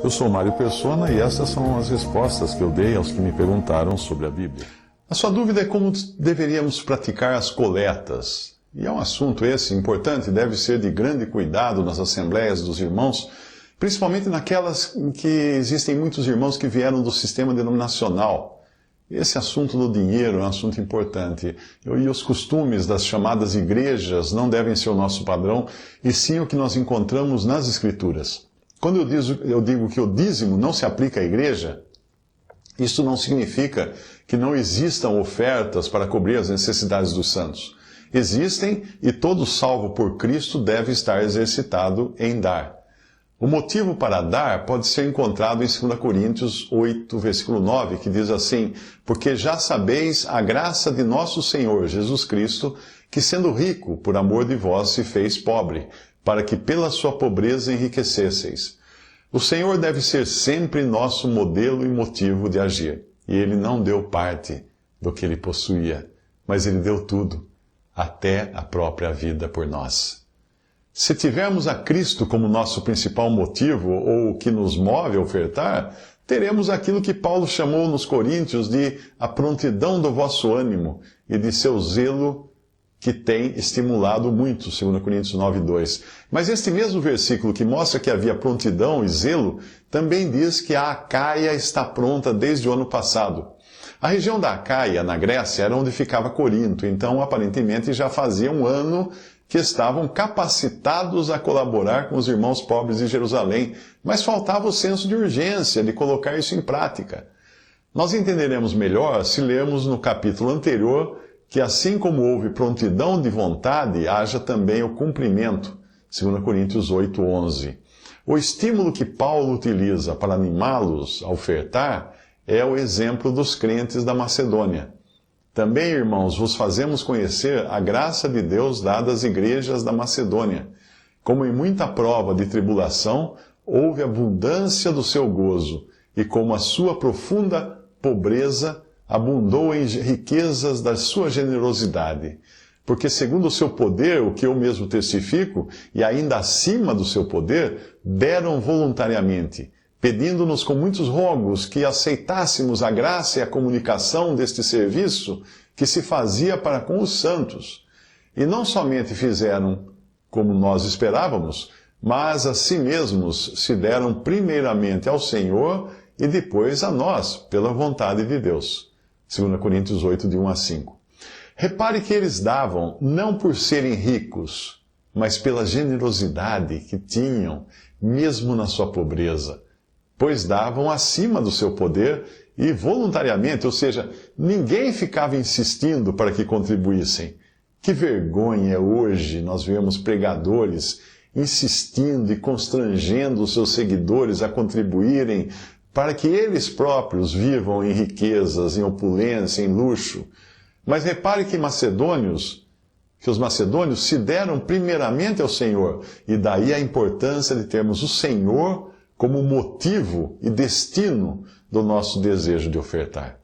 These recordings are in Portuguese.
Eu sou Mário Persona e essas são as respostas que eu dei aos que me perguntaram sobre a Bíblia. A sua dúvida é como deveríamos praticar as coletas. E é um assunto esse importante, deve ser de grande cuidado nas assembleias dos irmãos, principalmente naquelas em que existem muitos irmãos que vieram do sistema denominacional. Esse assunto do dinheiro é um assunto importante. E os costumes das chamadas igrejas não devem ser o nosso padrão, e sim o que nós encontramos nas Escrituras. Quando eu digo que o dízimo não se aplica à igreja, isso não significa que não existam ofertas para cobrir as necessidades dos santos. Existem, e todo salvo por Cristo deve estar exercitado em dar. O motivo para dar pode ser encontrado em 2 Coríntios 8, versículo 9, que diz assim: porque já sabeis a graça de nosso Senhor Jesus Cristo, que sendo rico, por amor de vós se fez pobre, para que pela sua pobreza enriquecesseis. O Senhor deve ser sempre nosso modelo e motivo de agir. E Ele não deu parte do que Ele possuía, mas Ele deu tudo, até a própria vida por nós. Se tivermos a Cristo como nosso principal motivo, ou o que nos move a ofertar, teremos aquilo que Paulo chamou nos Coríntios de a prontidão do vosso ânimo e de seu zelo, que tem estimulado muito, 2 Coríntios 9:2. Mas este mesmo versículo que mostra que havia prontidão e zelo, também diz que a Acaia está pronta desde o ano passado. A região da Acaia, na Grécia, era onde ficava Corinto, então aparentemente já fazia um ano que estavam capacitados a colaborar com os irmãos pobres de Jerusalém, mas faltava o senso de urgência de colocar isso em prática. Nós entenderemos melhor se lermos no capítulo anterior que assim como houve prontidão de vontade, haja também o cumprimento, 2 Coríntios 8:11. O estímulo que Paulo utiliza para animá-los a ofertar é o exemplo dos crentes da Macedônia. Também, irmãos, vos fazemos conhecer a graça de Deus dada às igrejas da Macedônia. Como em muita prova de tribulação, houve abundância do seu gozo, e como a sua profunda pobreza abundou em riquezas da sua generosidade. Porque segundo o seu poder, o que eu mesmo testifico, e ainda acima do seu poder, deram voluntariamente, pedindo-nos com muitos rogos que aceitássemos a graça e a comunicação deste serviço que se fazia para com os santos. E não somente fizeram como nós esperávamos, mas a si mesmos se deram primeiramente ao Senhor e depois a nós, pela vontade de Deus. 2 Coríntios 8, de 1 a 5. Repare que eles davam não por serem ricos, mas pela generosidade que tinham, mesmo na sua pobreza, pois davam acima do seu poder e voluntariamente, ou seja, ninguém ficava insistindo para que contribuíssem. Que vergonha é hoje nós vemos pregadores insistindo e constrangendo os seus seguidores a contribuírem para que eles próprios vivam em riquezas, em opulência, em luxo. Mas repare que os macedônios se deram primeiramente ao Senhor, e daí a importância de termos o Senhor como motivo e destino do nosso desejo de ofertar.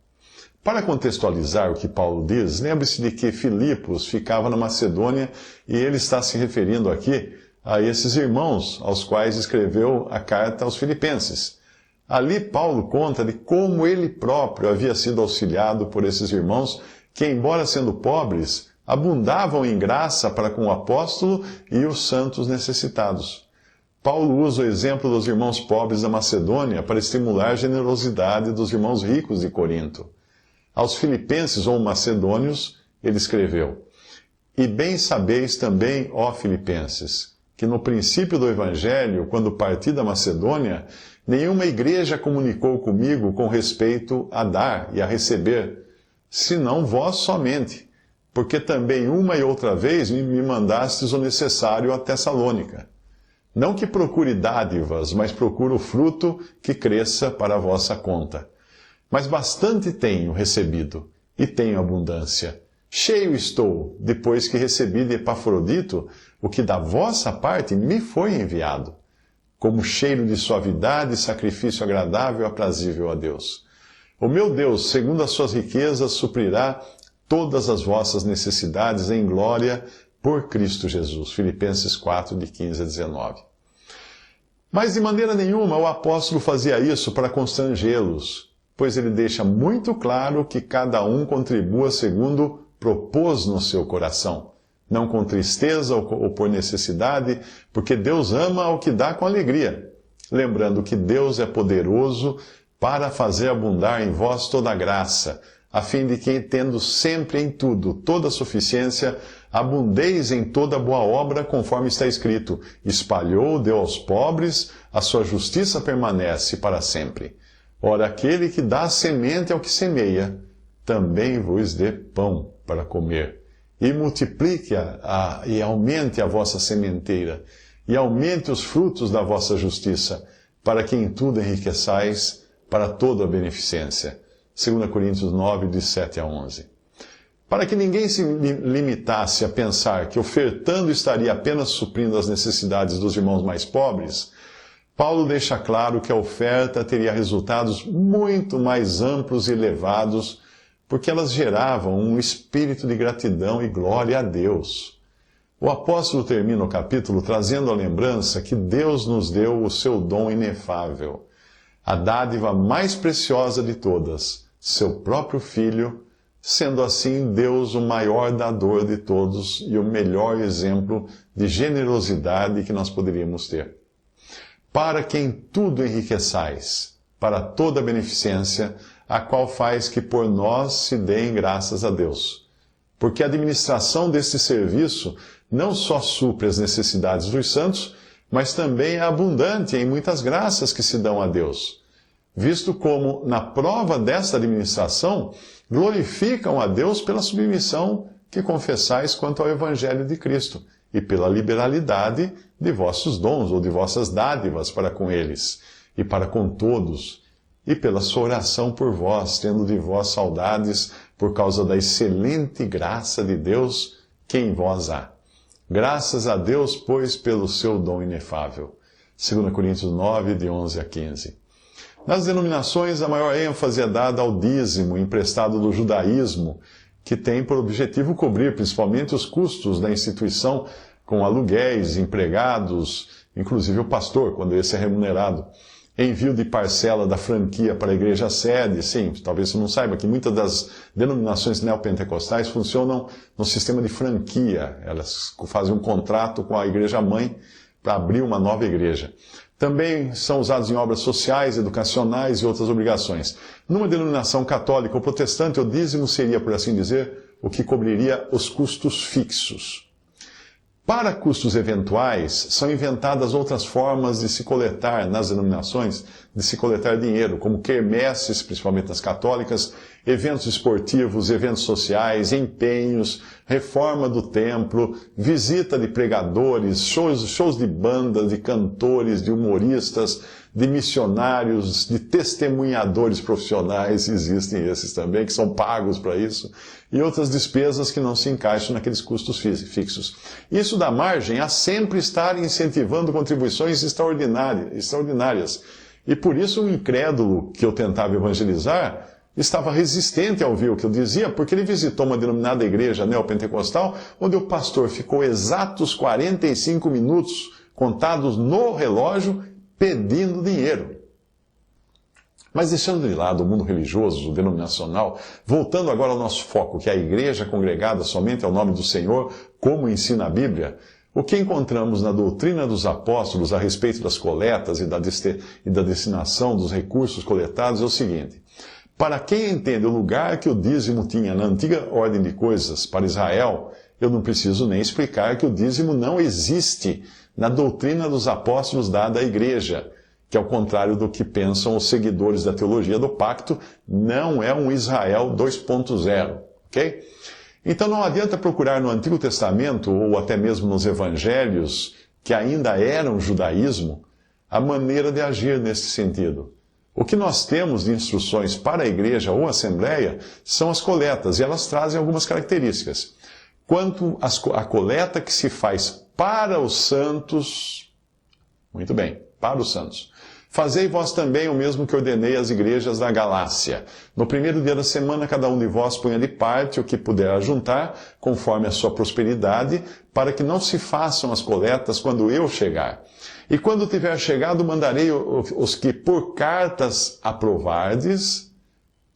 Para contextualizar o que Paulo diz, lembre-se de que Filipos ficava na Macedônia e ele está se referindo aqui a esses irmãos aos quais escreveu a carta aos Filipenses. Ali Paulo conta de como ele próprio havia sido auxiliado por esses irmãos que, embora sendo pobres, abundavam em graça para com o apóstolo e os santos necessitados. Paulo usa o exemplo dos irmãos pobres da Macedônia para estimular a generosidade dos irmãos ricos de Corinto. Aos filipenses ou macedônios, ele escreveu: E bem sabeis também, ó filipenses, que no princípio do Evangelho, quando parti da Macedônia, nenhuma igreja comunicou comigo com respeito a dar e a receber, senão vós somente, porque também uma e outra vez me mandastes o necessário a Tessalônica. Não que procure dádivas, mas procuro fruto que cresça para a vossa conta. Mas bastante tenho recebido, e tenho abundância. Cheio estou, depois que recebi de Epafrodito o que da vossa parte me foi enviado, como cheiro de suavidade e sacrifício agradável e aprazível a Deus. O meu Deus, segundo as suas riquezas, suprirá todas as vossas necessidades em glória por Cristo Jesus. Filipenses 4, de 15 a 19. Mas de maneira nenhuma o apóstolo fazia isso para constrangê-los, pois ele deixa muito claro que cada um contribua segundo propôs no seu coração, não com tristeza ou por necessidade, porque Deus ama ao que dá com alegria, lembrando que Deus é poderoso para fazer abundar em vós toda a graça, a fim de que, tendo sempre em tudo toda a suficiência, abundeis em toda boa obra, conforme está escrito: espalhou, deu aos pobres, a sua justiça permanece para sempre. Ora, aquele que dá semente ao que semeia, também vos dê pão para comer. E multiplique e aumente a vossa sementeira, e aumente os frutos da vossa justiça, para que em tudo enriqueçais para toda a beneficência. 2 Coríntios 9, de 7 a 11. Para que ninguém se limitasse a pensar que ofertando estaria apenas suprindo as necessidades dos irmãos mais pobres, Paulo deixa claro que a oferta teria resultados muito mais amplos e elevados, porque elas geravam um espírito de gratidão e glória a Deus. O apóstolo termina o capítulo trazendo a lembrança que Deus nos deu o seu dom inefável, a dádiva mais preciosa de todas, seu próprio Filho, sendo assim Deus o maior dador de todos e o melhor exemplo de generosidade que nós poderíamos ter. Para que em tudo enriqueçais, para toda beneficência, a qual faz que por nós se deem graças a Deus. Porque a administração deste serviço não só supre as necessidades dos santos, mas também é abundante em muitas graças que se dão a Deus, visto como, na prova desta administração, glorificam a Deus pela submissão que confessais quanto ao Evangelho de Cristo, e pela liberalidade de vossos dons ou de vossas dádivas para com eles, e para com todos, e pela sua oração por vós, tendo de vós saudades por causa da excelente graça de Deus que em vós há. Graças a Deus, pois, pelo seu dom inefável. 2 Coríntios 9, de 11 a 15. Nas denominações, a maior ênfase é dada ao dízimo emprestado do judaísmo, que tem por objetivo cobrir principalmente os custos da instituição com aluguéis, empregados, inclusive o pastor, quando esse é remunerado. Envio de parcela da franquia para a igreja sede. Sim, talvez você não saiba que muitas das denominações neopentecostais funcionam no sistema de franquia. Elas fazem um contrato com a igreja mãe para abrir uma nova igreja. Também são usados em obras sociais, educacionais e outras obrigações. Numa denominação católica ou protestante, o dízimo seria, por assim dizer, o que cobriria os custos fixos. Para custos eventuais, são inventadas outras formas de se coletar nas denominações, de se coletar dinheiro, como quermesses, principalmente nas católicas, eventos esportivos, eventos sociais, empenhos, reforma do templo, visita de pregadores, shows de bandas, de cantores, de humoristas, de missionários, de testemunhadores profissionais, existem esses também, que são pagos para isso, e outras despesas que não se encaixam naqueles custos fixos. Isso dá margem a sempre estar incentivando contribuições extraordinárias. E por isso o incrédulo que eu tentava evangelizar estava resistente a ouvir o que eu dizia, porque ele visitou uma denominada igreja neopentecostal, onde o pastor ficou exatos 45 minutos, contados no relógio, pedindo dinheiro. Mas deixando de lado o mundo religioso, denominacional, voltando agora ao nosso foco, que é a igreja congregada somente ao nome do Senhor, como ensina a Bíblia, o que encontramos na doutrina dos apóstolos a respeito das coletas e da destinação dos recursos coletados é o seguinte: para quem entende o lugar que o dízimo tinha na antiga ordem de coisas para Israel, eu não preciso nem explicar que o dízimo não existe na doutrina dos apóstolos dada à igreja, que ao contrário do que pensam os seguidores da teologia do pacto, não é um Israel 2.0, ok? Então não adianta procurar no Antigo Testamento, ou até mesmo nos Evangelhos, que ainda eram judaísmo, a maneira de agir nesse sentido. O que nós temos de instruções para a igreja ou assembleia são as coletas, e elas trazem algumas características. Quanto à coleta que se faz para os santos, muito bem, para os santos. Fazei vós também o mesmo que ordenei às igrejas da Galácia. No primeiro dia da semana, cada um de vós ponha de parte o que puder ajuntar, conforme a sua prosperidade, para que não se façam as coletas quando eu chegar. E quando tiver chegado, mandarei os que por cartas aprovardes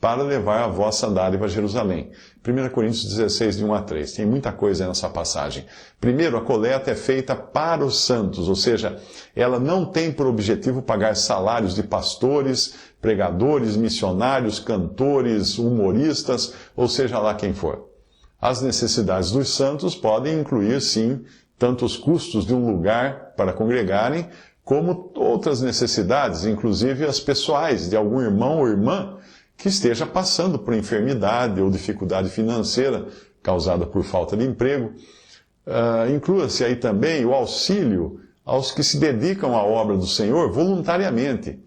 para levar a vossa dádiva a Jerusalém. 1 Coríntios 16, de 1 a 3. Tem muita coisa nessa passagem. Primeiro, a coleta é feita para os santos, ou seja, ela não tem por objetivo pagar salários de pastores, pregadores, missionários, cantores, humoristas, ou seja lá quem for. As necessidades dos santos podem incluir, sim, tanto os custos de um lugar para congregarem, como outras necessidades, inclusive as pessoais de algum irmão ou irmã que esteja passando por enfermidade ou dificuldade financeira causada por falta de emprego. Inclua-se aí também o auxílio aos que se dedicam à obra do Senhor voluntariamente,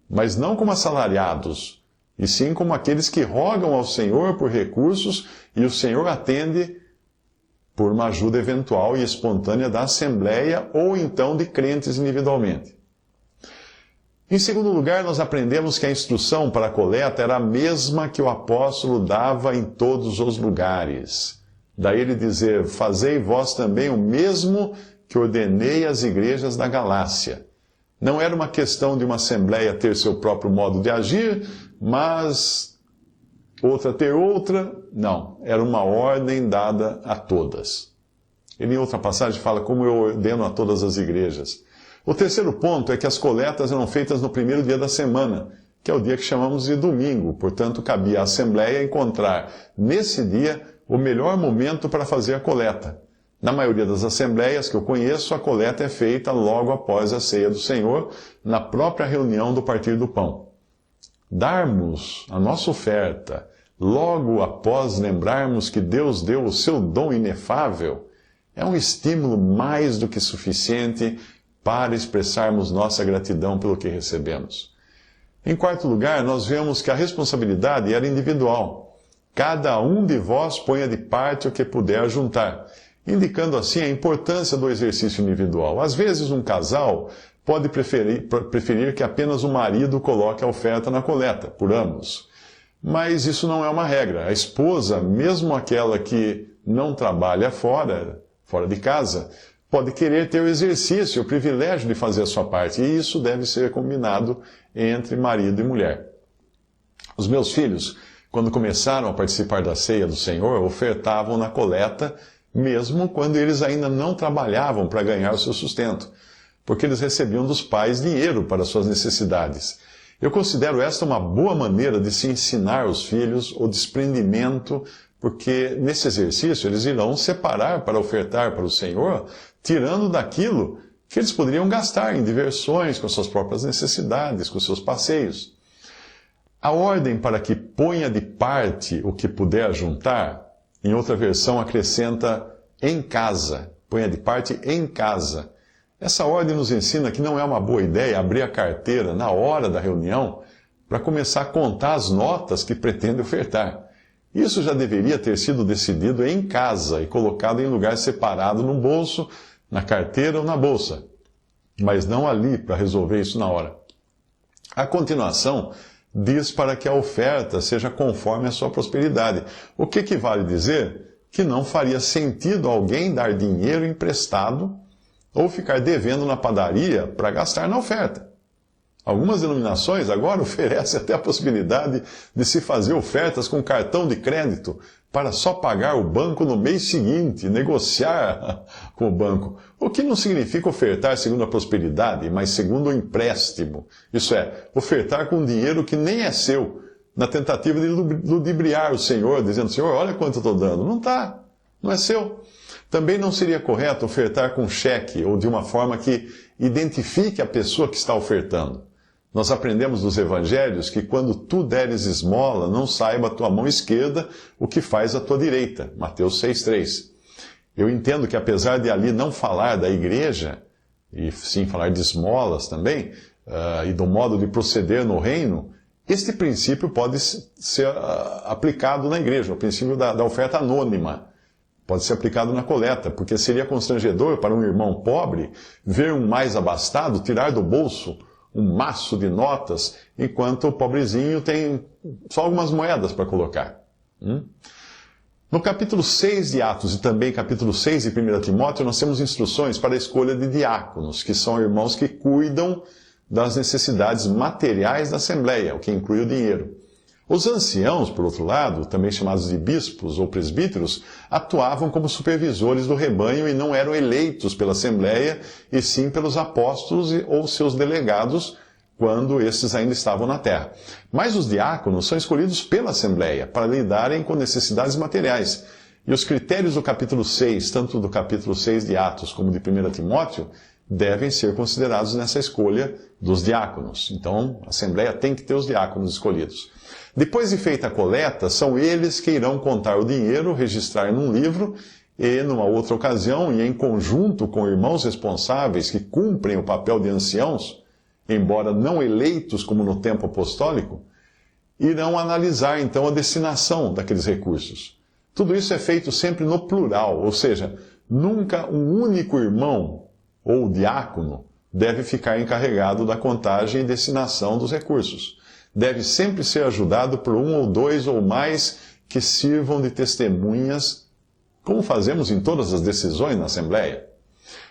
mas não como assalariados, e sim como aqueles que rogam ao Senhor por recursos e o Senhor atende por uma ajuda eventual e espontânea da Assembleia ou então de crentes individualmente. Em segundo lugar, nós aprendemos que a instrução para a coleta era a mesma que o apóstolo dava em todos os lugares. Daí ele dizer, fazei vós também o mesmo que ordenei às igrejas da Galácia. Não era uma questão de uma assembleia ter seu próprio modo de agir, mas outra ter outra. Não, era uma ordem dada a todas. Ele em outra passagem fala como eu ordeno a todas as igrejas. O terceiro ponto é que as coletas eram feitas no primeiro dia da semana, que é o dia que chamamos de domingo. Portanto, cabia à Assembleia encontrar, nesse dia, o melhor momento para fazer a coleta. Na maioria das assembleias que eu conheço, a coleta é feita logo após a ceia do Senhor, na própria reunião do partir do pão. Darmos a nossa oferta logo após lembrarmos que Deus deu o seu dom inefável é um estímulo mais do que suficiente para expressarmos nossa gratidão pelo que recebemos. Em quarto lugar, nós vemos que a responsabilidade era individual. Cada um de vós ponha de parte o que puder juntar, indicando assim a importância do exercício individual. Às vezes, um casal pode preferir que apenas o marido coloque a oferta na coleta, por ambos. Mas isso não é uma regra. A esposa, mesmo aquela que não trabalha fora de casa, pode querer ter o exercício, o privilégio de fazer a sua parte, e isso deve ser combinado entre marido e mulher. Os meus filhos, quando começaram a participar da ceia do Senhor, ofertavam na coleta, mesmo quando eles ainda não trabalhavam para ganhar o seu sustento, porque eles recebiam dos pais dinheiro para suas necessidades. Eu considero esta uma boa maneira de se ensinar aos filhos o desprendimento, porque nesse exercício eles irão separar para ofertar para o Senhor, tirando daquilo que eles poderiam gastar em diversões, com suas próprias necessidades, com seus passeios. A ordem para que ponha de parte o que puder juntar, em outra versão acrescenta em casa, ponha de parte em casa. Essa ordem nos ensina que não é uma boa ideia abrir a carteira na hora da reunião para começar a contar as notas que pretende ofertar. Isso já deveria ter sido decidido em casa e colocado em lugar separado no bolso, na carteira ou na bolsa, mas não ali para resolver isso na hora. A continuação diz para que a oferta seja conforme a sua prosperidade, o que equivale dizer que não faria sentido alguém dar dinheiro emprestado ou ficar devendo na padaria para gastar na oferta. Algumas denominações agora oferecem até a possibilidade de se fazer ofertas com cartão de crédito para só pagar o banco no mês seguinte, negociar com o banco. O que não significa ofertar segundo a prosperidade, mas segundo o empréstimo. Isso é, ofertar com dinheiro que nem é seu, na tentativa de ludibriar o Senhor, dizendo, Senhor, olha quanto eu estou dando. Não está, não é seu. Também não seria correto ofertar com cheque ou de uma forma que identifique a pessoa que está ofertando. Nós aprendemos dos evangelhos que quando tu deres esmola, não saiba a tua mão esquerda o que faz a tua direita. Mateus 6,3. Eu entendo que apesar de ali não falar da igreja, e sim falar de esmolas também, e do modo de proceder no reino, este princípio pode ser aplicado na igreja, o princípio da oferta anônima. Pode ser aplicado na coleta, porque seria constrangedor para um irmão pobre ver um mais abastado tirar do bolso um maço de notas, enquanto o pobrezinho tem só algumas moedas para colocar. No capítulo 6 de Atos e também capítulo 6 de 1 Timóteo, nós temos instruções para a escolha de diáconos, que são irmãos que cuidam das necessidades materiais da Assembleia, o que inclui o dinheiro. Os anciãos, por outro lado, também chamados de bispos ou presbíteros, atuavam como supervisores do rebanho e não eram eleitos pela Assembleia, e sim pelos apóstolos ou seus delegados, quando esses ainda estavam na terra. Mas os diáconos são escolhidos pela Assembleia para lidarem com necessidades materiais. E os critérios do capítulo 6, tanto do capítulo 6 de Atos como de 1 Timóteo, devem ser considerados nessa escolha dos diáconos. Então, a Assembleia tem que ter os diáconos escolhidos. Depois de feita a coleta, são eles que irão contar o dinheiro, registrar num livro e, numa outra ocasião, e em conjunto com irmãos responsáveis que cumprem o papel de anciãos, embora não eleitos como no tempo apostólico, irão analisar então a destinação daqueles recursos. Tudo isso é feito sempre no plural, ou seja, nunca um único irmão ou diácono deve ficar encarregado da contagem e destinação dos recursos. Deve sempre ser ajudado por um ou dois ou mais que sirvam de testemunhas, como fazemos em todas as decisões na Assembleia.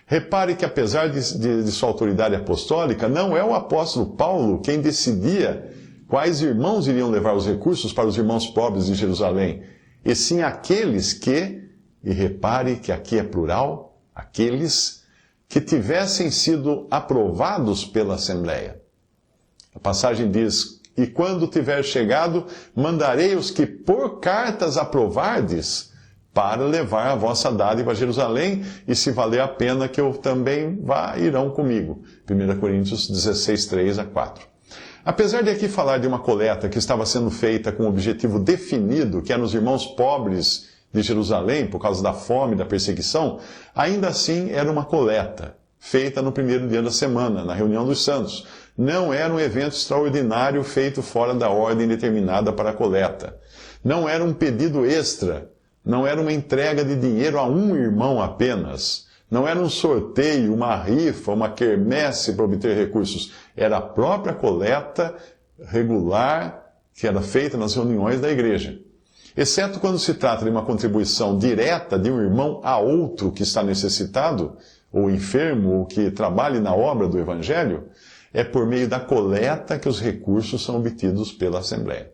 Repare que, apesar de sua autoridade apostólica, não é o apóstolo Paulo quem decidia quais irmãos iriam levar os recursos para os irmãos pobres de Jerusalém, e sim aqueles que, e repare que aqui é plural, aqueles que tivessem sido aprovados pela Assembleia. A passagem diz: "E quando tiver chegado, mandarei os que por cartas aprovardes, para levar a vossa dádiva a Jerusalém, e se valer a pena que eu também vá, irão comigo." 1 Coríntios 16, 3 a 4. Apesar de aqui falar de uma coleta que estava sendo feita com um objetivo definido, que eram os irmãos pobres de Jerusalém, por causa da fome e da perseguição, ainda assim era uma coleta, feita no primeiro dia da semana, na reunião dos santos. Não era um evento extraordinário feito fora da ordem determinada para a coleta. Não era um pedido extra. Não era uma entrega de dinheiro a um irmão apenas. Não era um sorteio, uma rifa, uma quermesse para obter recursos. Era a própria coleta regular que era feita nas reuniões da igreja. Exceto quando se trata de uma contribuição direta de um irmão a outro que está necessitado, ou enfermo, ou que trabalhe na obra do Evangelho, é por meio da coleta que os recursos são obtidos pela Assembleia.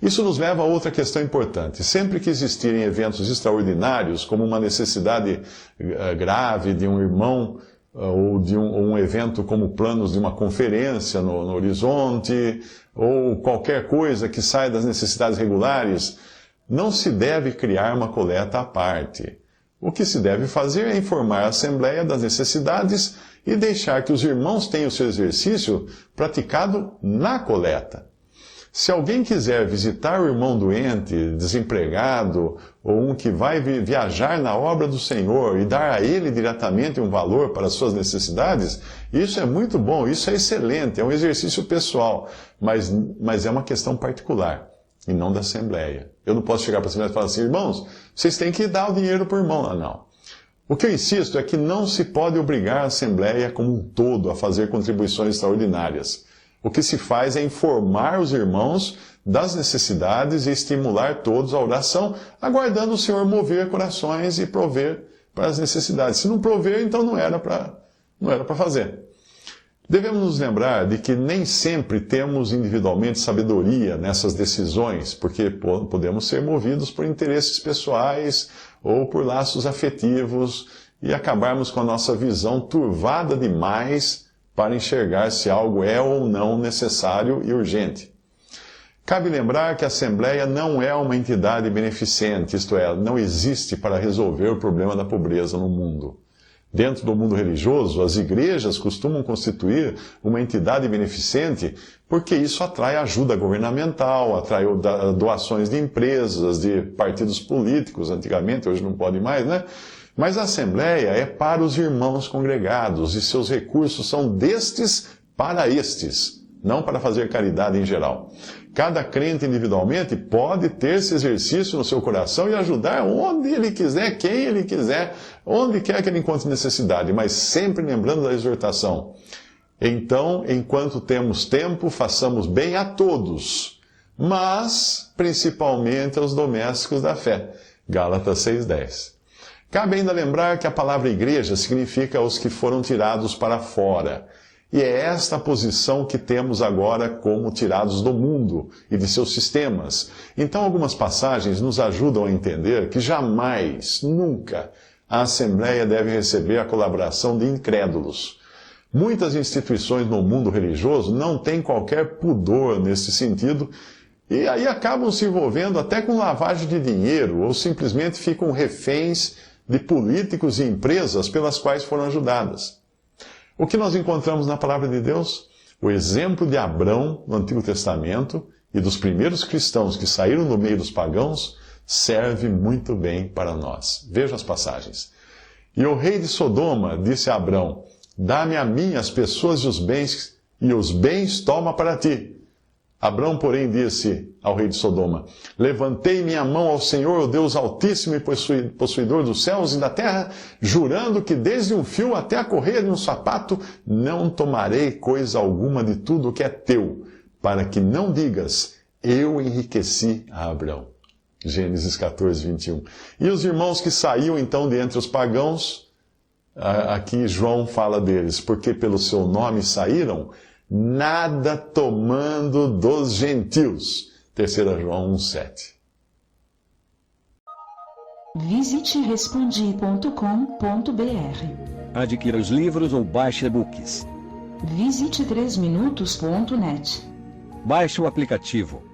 Isso nos leva a outra questão importante. Sempre que existirem eventos extraordinários, como uma necessidade grave de um irmão, ou de um evento como planos de uma conferência no horizonte, ou qualquer coisa que saia das necessidades regulares, não se deve criar uma coleta à parte. O que se deve fazer é informar a Assembleia das necessidades e deixar que os irmãos tenham o seu exercício praticado na coleta. Se alguém quiser visitar o irmão doente, desempregado, ou um que vai viajar na obra do Senhor e dar a ele diretamente um valor para as suas necessidades, isso é muito bom, isso é excelente, é um exercício pessoal, mas é uma questão particular e não da Assembleia. Eu não posso chegar para a Assembleia e falar assim: irmãos, vocês têm que dar o dinheiro para o irmão. Não. O que eu insisto é que não se pode obrigar a Assembleia como um todo a fazer contribuições extraordinárias. O que se faz é informar os irmãos das necessidades e estimular todos à oração, aguardando o Senhor mover corações e prover para as necessidades. Se não prover, então não era para fazer. Devemos nos lembrar de que nem sempre temos individualmente sabedoria nessas decisões, porque podemos ser movidos por interesses pessoais ou por laços afetivos e acabarmos com a nossa visão turvada demais para enxergar se algo é ou não necessário e urgente. Cabe lembrar que a Assembleia não é uma entidade beneficente, isto é, não existe para resolver o problema da pobreza no mundo. Dentro do mundo religioso, as igrejas costumam constituir uma entidade beneficente porque isso atrai ajuda governamental, atrai doações de empresas, de partidos políticos, antigamente, hoje não pode mais, né? Mas a Assembleia é para os irmãos congregados e seus recursos são destes para estes, não para fazer caridade em geral. Cada crente individualmente pode ter esse exercício no seu coração e ajudar onde ele quiser, quem ele quiser, onde quer que ele encontre necessidade, mas sempre lembrando da exortação. Então, enquanto temos tempo, façamos bem a todos, mas principalmente aos domésticos da fé. Gálatas 6,10. Cabe ainda lembrar que a palavra igreja significa os que foram tirados para fora. E é esta a posição que temos agora como tirados do mundo e de seus sistemas. Então, algumas passagens nos ajudam a entender que jamais, nunca, a Assembleia deve receber a colaboração de incrédulos. Muitas instituições no mundo religioso não têm qualquer pudor nesse sentido e aí acabam se envolvendo até com lavagem de dinheiro ou simplesmente ficam reféns de políticos e empresas pelas quais foram ajudadas. O que nós encontramos na palavra de Deus? O exemplo de Abrão no Antigo Testamento e dos primeiros cristãos que saíram do meio dos pagãos serve muito bem para nós. Veja as passagens. E o rei de Sodoma disse a Abrão: dá-me a mim as pessoas e os bens toma para ti. Abrão, porém, disse ao rei de Sodoma: levantei minha mão ao Senhor, o Deus Altíssimo e possuidor dos céus e da terra, jurando que desde um fio até a correia de um sapato não tomarei coisa alguma de tudo o que é teu, para que não digas, eu enriqueci a Abrão. Gênesis 14, 21. E os irmãos que saíam então de entre os pagãos, aqui João fala deles, porque pelo seu nome saíram, nada tomando dos gentios. 3 João 1,7. Visite respondi.com.br. Adquira os livros ou baixe e-books. Visite 3minutos.net. Baixe o aplicativo.